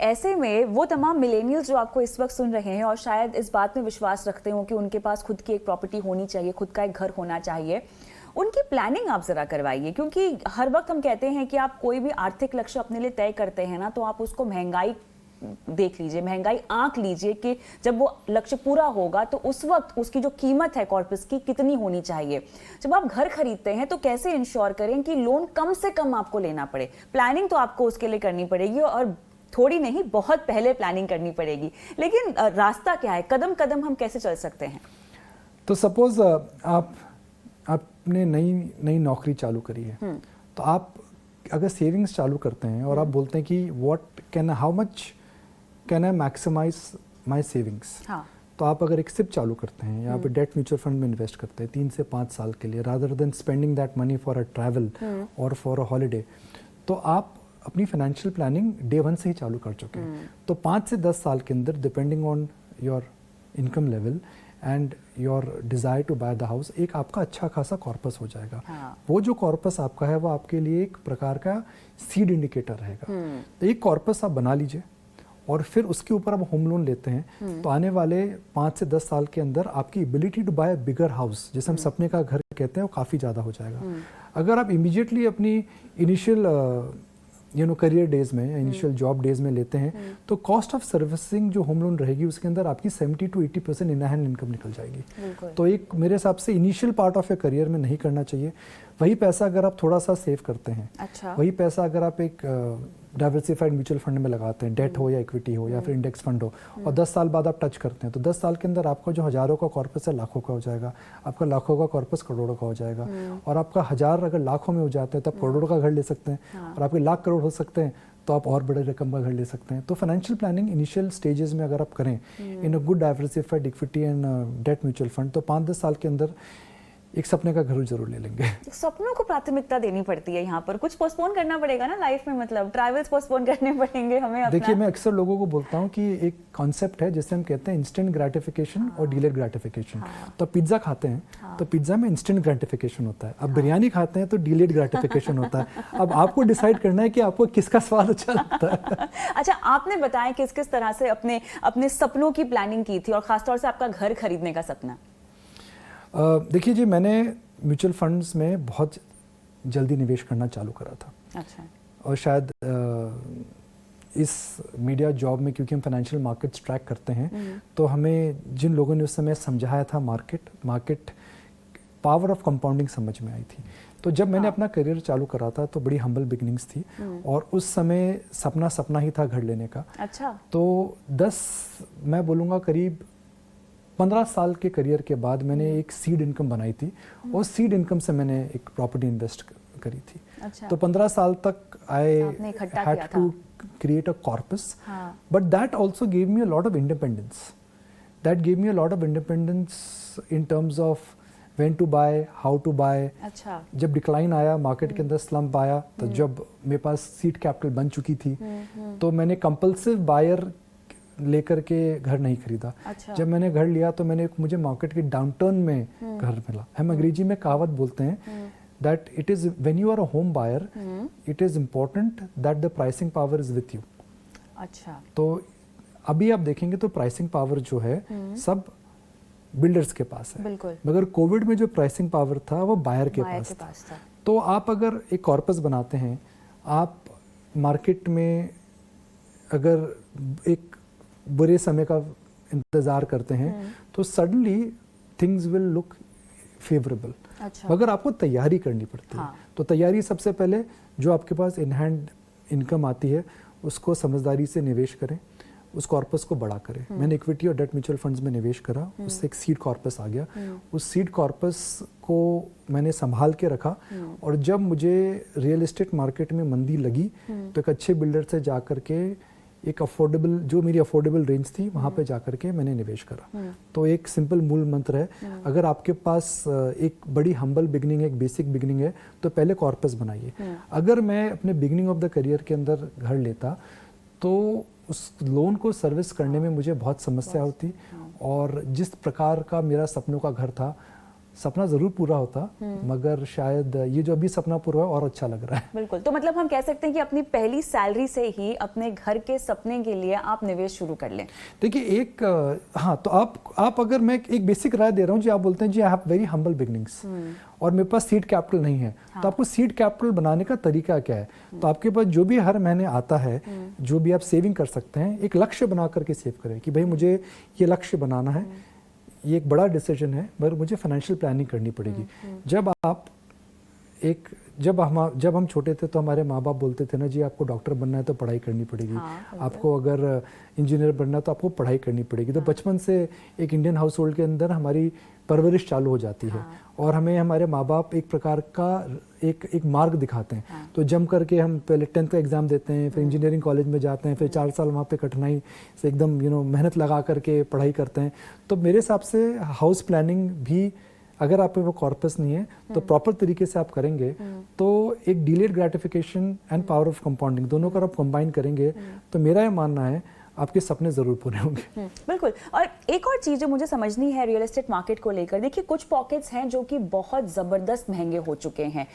ऐसे में वो तमाम मिलेनियल्स जो आपको इस वक्त सुन रहे हैं और शायद इस बात में विश्वास रखते हो कि उनके पास खुद की एक प्रॉपर्टी होनी चाहिए, खुद का एक घर होना चाहिए, उनकी प्लानिंग आप जरा करवाइए। क्योंकि हर वक्त हम कहते हैं कि आप कोई भी आर्थिक लक्ष्य अपने लिए तय करते हैं ना, तो आप उसको महंगाई देख लीजिए, महंगाई आंक लीजिए कि जब वो लक्ष्य पूरा होगा तो उस वक्त उसकी जो कीमत है कॉर्पस की कितनी होनी चाहिए। जब आप घर खरीदते हैं तो कैसे इंश्योर करें कि लोन कम से कम आपको लेना पड़े। प्लानिंग तो आपको उसके लिए करनी पड़ेगी और थोड़ी नहीं, बहुत पहले प्लानिंग करनी पड़ेगी, लेकिन रास्ता क्या है, कदम कदम हम कैसे चल सकते हैं? तो सपोज आपने नई नौकरी चालू करी है, तो आप अगर सेविंग्स चालू करते हैं और आप बोलते हैं कि how much can I maximize my savings, तो आप अगर एक सिप चालू करते हैं या फिर डेट म्यूचुअल फंड में इन्वेस्ट करते हैं 3 से 5 साल के लिए, rather than spending that money for a travel और फॉर अ हॉलीडे, तो आप अपनी फाइनेंशियल प्लानिंग डे 1 से ही चालू कर चुके हैं। तो 5 से 10 साल के अंदर depending on your income level and your desire to buy the house, एक आपका अच्छा खासा कॉर्पस हो जाएगा। वो जो कॉर्पस आपका है वो आपके लिए एक प्रकार का सीड इंडिकेटर रहेगा। तो एक कॉर्पस आप बना लीजिए और फिर उसके ऊपर आप होम लोन लेते हैं, तो आने वाले 5 से 10 साल के अंदर आपकी ability to buy bigger house, जिसे हम सपने का घर कहते हैं, वो काफ़ी ज़्यादा हो जाएगा। अगर आप इमीडिएटली अपनी इनिशियल करियर डेज में या इनिशियल जॉब डेज में लेते हैं, तो कॉस्ट ऑफ सर्विसिंग जो होम लोन रहेगी उसके अंदर आपकी 70 to 80% इन हैंड इनकम निकल जाएगी। तो एक मेरे हिसाब से initial part of a career में नहीं करना चाहिए। वही पैसा अगर आप थोड़ा सा सेव करते हैं, वही पैसा अगर आप एक डाइवर्सिफाइड म्यूचुअल फंड में लगाते हैं, डेट हो या इक्विटी हो या फिर इंडेक्स फंड हो, और 10 साल बाद आप टच करते हैं, तो 10 साल के अंदर आपका जो हजारों का कॉर्पस है लाखों का हो जाएगा, आपका लाखों का कॉर्पस करोड़ों का हो जाएगा, और आपका हजार अगर लाखों में हो जाते हैं तो आप करोड़ों का घर ले सकते हैं, और आपके लाख करोड़ हो सकते हैं तो आप और बड़े रकम का घर ले सकते हैं। तो फाइनेंशियल प्लानिंग इनिशियल स्टेजेस में अगर आप करें in a good diversified equity and debt mutual fund, तो 5-10 साल के अंदर एक सपने का घर जरूर ले लेंगे। सपनों को प्राथमिकता देनी पड़ती है यहाँ पर, कुछ पोस्टपोन करना पड़ेगा ना लाइफ में, मतलब ट्रैवल्स पोस्टपोन करने पड़ेंगे हमें अपना। देखिए, मैं अक्सर लोगों को बोलता हूँ कि एक कॉन्सेप्ट है जिसे हम कहते हैं इंस्टेंट ग्रेटिफिकेशन और डिलेड ग्रेटिफिकेशन। तो पिज्जा खाते हैं तो पिज्जा में इंस्टेंट ग्रेटिफिकेशन होता है, अब बिरयानी खाते हैं तो डिलेड ग्रेटिफिकेशन होता है। अब आपको डिसाइड करना है कि आपको किसका स्वाद अच्छा लगता है। अच्छा, आपने बताया किस किस तरह से अपने सपनों की प्लानिंग की थी, और खासतौर से आपका घर खरीदने का सपना। देखिए जी, मैंने म्यूचुअल फंड्स में बहुत जल्दी निवेश करना चालू करा था। अच्छा। और शायद इस मीडिया जॉब में, क्योंकि हम फाइनेंशियल मार्केट्स ट्रैक करते हैं, तो हमें जिन लोगों ने उस समय समझाया था मार्केट पावर ऑफ कंपाउंडिंग समझ में आई थी। तो जब मैंने अपना करियर चालू करा था तो बड़ी हम्बल बिगनिंग्स थी, और उस समय सपना ही था घर लेने का। अच्छा। तो 10, मैं बोलूँगा करीब 15 साल के करियर के बाद मैंने एक सीड इनकम बनाई थी, और सीड इनकम से मैंने एक प्रॉपर्टी इन्वेस्ट करी थी। अच्छा। तो 15 साल तक I had to create a corpus, but that also give me a lot of independence. That give me a lot of independence in terms of when to buy, how to buy. अच्छा। जब decline आया market के अंदर, slump आया, तो जब मेरे पास seed capital बन चुकी थी, तो मैंने कंपल्सिव बायर लेकर के घर नहीं खरीदा। अच्छा। जब मैंने घर लिया तो मुझे मार्केट के डाउनटर्न में घर मिला। हम अंग्रेजी में कहावत बोलते हैं that it is when you are a home buyer, it is important that the pricing power is with you. अच्छा। तो अभी आप देखेंगे तो प्राइसिंग पावर जो है सब बिल्डर्स के पास है, बिल्कुल, मगर कोविड में जो प्राइसिंग पावर था वो बायर के पास था। तो आप अगर एक कॉर्पस बनाते हैं, आप मार्केट में अगर एक बुरे समय का इंतजार करते हैं, तो suddenly things will look favourable. अच्छा। मगर आपको तैयारी करनी पड़ती है। तो तैयारी सबसे पहले, जो आपके पास इन हैंड इनकम आती है उसको समझदारी से निवेश करें, उस कॉर्पस को बड़ा करें। मैंने इक्विटी और डेट म्यूचुअल फंड्स में निवेश करा, उससे एक सीड कॉर्पस आ गया। उस सीड कॉर्पस को मैंने संभाल के रखा, और जब मुझे रियल एस्टेट मार्केट में मंदी लगी तो एक अच्छे बिल्डर से जा करके एक अफोर्डेबल, जो मेरी अफोर्डेबल रेंज थी, वहाँ पे जाकर के मैंने निवेश करा। तो एक सिंपल मूल मंत्र है, अगर आपके पास एक बड़ी हम्बल बिगनिंग है, एक बेसिक बिगनिंग है, तो पहले कॉर्पस बनाइए। अगर मैं अपने बिगनिंग ऑफ द करियर के अंदर घर लेता तो उस लोन को सर्विस करने में मुझे बहुत समस्या होती, और जिस प्रकार का मेरा सपनों का घर था सपना ज़रूर पूरा होता, मगर शायद ये जो अभी सपना पूरा है और अच्छा लग रहा है। बिल्कुल, तो मतलब हम कह सकते हैं कि अपनी पहली सैलरी से ही अपने घर के सपने के लिए आप निवेश शुरू कर लें। देखिए हाँ, तो आप अगर मैं एक बेसिक राय दे रहा हूँ जी, आप बोलते हैं जी I have very humble beginnings और मेरे पास सीड कैपिटल नहीं है, तो आपको सीड कैपिटल बनाने का तरीका क्या है? तो आपके पास जो भी हर महीने आता है, जो भी आप सेविंग कर सकते हैं, एक लक्ष्य बना करके सेव करें कि भाई मुझे ये लक्ष्य बनाना है, ये एक बड़ा डिसीजन है, मगर मुझे फाइनेंशियल प्लानिंग करनी पड़ेगी। जब हम छोटे थे तो हमारे माँ बाप बोलते थे ना जी, आपको डॉक्टर बनना है तो पढ़ाई करनी पड़ेगी, आपको अगर इंजीनियर बनना है तो आपको पढ़ाई करनी पड़ेगी। तो बचपन से एक इंडियन हाउस होल्ड के अंदर हमारी परवरिश चालू हो जाती है और हमें हमारे माँ बाप एक प्रकार का एक मार्ग दिखाते हैं। तो जम करके हम पहले 10th का एग्ज़ाम देते हैं, फिर इंजीनियरिंग कॉलेज में जाते हैं, फिर 4 साल वहाँ पे कठिनाई से एकदम मेहनत लगा करके पढ़ाई करते हैं। तो मेरे हिसाब से हाउस प्लानिंग भी, अगर आप पे वो कॉर्पस नहीं है तो प्रॉपर तरीके से आप करेंगे तो एक delayed gratification and power of compounding दोनों को आप कंबाइन करेंगे तो मेरा ये मानना है आपके सपने जरूर पूरे होंगे। बिल्कुल। और एक और चीज जो मुझे समझनी है रियल एस्टेट मार्केट को लेकर, देखिए कुछ पॉकेट्स हैं जो कि बहुत जबरदस्त महंगे हो चुके हैं